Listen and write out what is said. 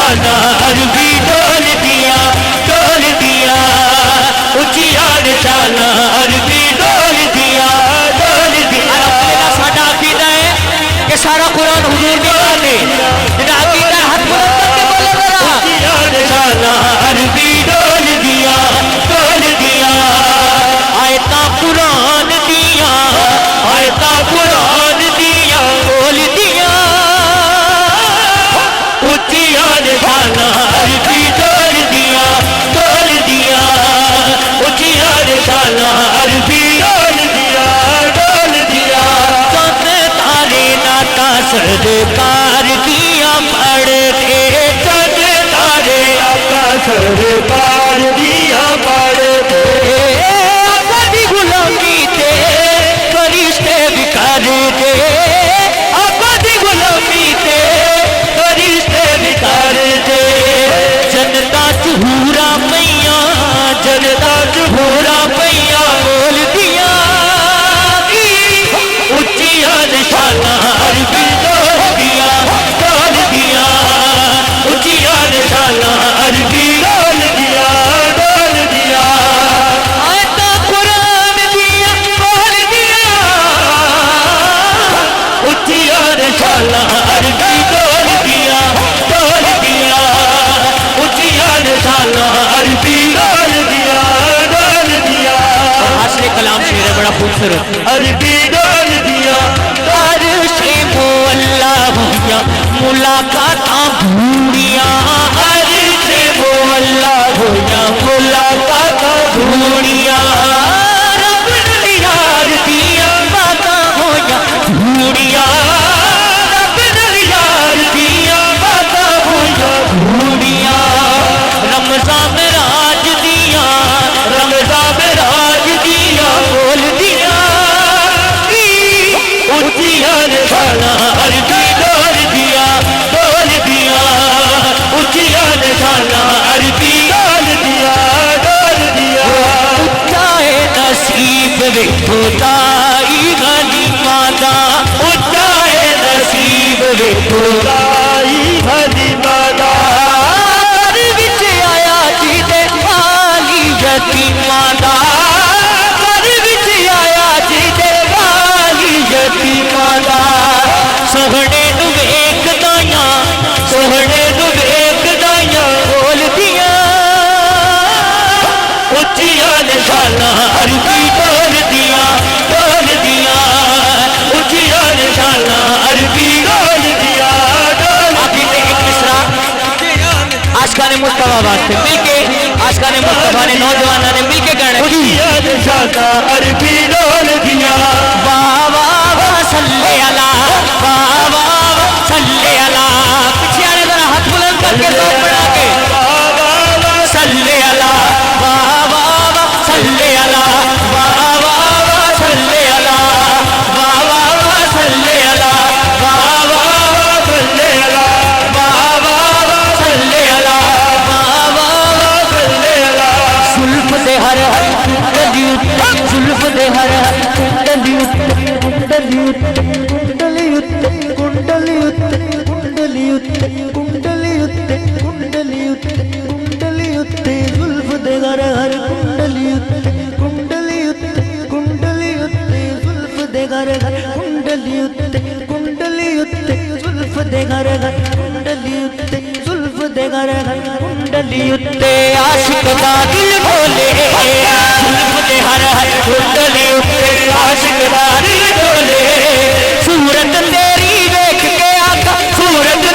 निशाना अरबी डोल दिया उचिया निशाना अरबी डोल दिया साडा अकीदा है कि सारा कुरान हुजूर दी बात है जिहदा अकीदा हाथ बुलंद करके बोले जरा उचिया निशाना अरबी डोल दिया आयता कुरान दिया बोल दिया उचिया निशाना अरबी डोल दिया उचिया निशाना अरबी डोल दिया चंद तारे नाता सरकार दिया पढ़ के चंद तारे नाता सरकार दिया पढ़ के अपनी गुलामी थे फरिश्ते बिकार के अपनी गुलामी थे फरिश्ते बिकार के जनता चूरा मैया बोल दिया उचिया निशाना अरबी डोल दिया उचिया निशाना अरबी डोल दिया आयता कुरान दिया बोल दिया उचिया निशाना अरबी डोल दिया उचिया निशाना अरबी डोल दिया हासिल कलाम शेर है बड़ा खूबसूरत अरबी डोल दिया अर्शे वो अल्लाह भैया मुलाकात ढूंढिया अर्शे वो अल्लाह भैया मुलाकात ढूंढिया रब ने यार दिया बाता होया ढूंढिया रब ने यार दिया बाता होया ढूंढिया रमजान में राज दिया बोल दिया उचिया निशाना अरबी डोल दिया उचिया निशाना अरबी डोल दिया उच्चाए नसीब वे खुदाई गनीमा दा उच्चाए नसीब वे खुदाई गनीमा दा विच आया जी दे वाली यतीमा दा सोहने नु वेखदाया बोल दिया उचिया निशाना अरबी डोल दिया उचिया निशाना अरबी डोल दिया आशिकान मुस्तफा वास्ते मिलके आशिकान मुस्तफा ने नौजवानों ने मिलके गाने उचिया निशाना अरबी डोल दिया वाह सल्ले अला सल्ले अला पीछे आने जरा हाथ बुलंद करके दो बढ़ा के सल्ले अला सल्ले अला सल्ले अला सल्ले अला सल्ले अला सल्ले अला सल्ले अला सुल्फ दे हर कुंडली सुल्फ दे हर कुंडली जुल्फ दे घर हर कुंडली जुल्फ दे घर कुंडली जुल्फ दे घर जुल्फ दे घर कुंडली आशिक दा दिल बोले जुल्फ दे हर कुंडली आशिक दा दिल बोले सूरत तेरी वेख के आका सूरत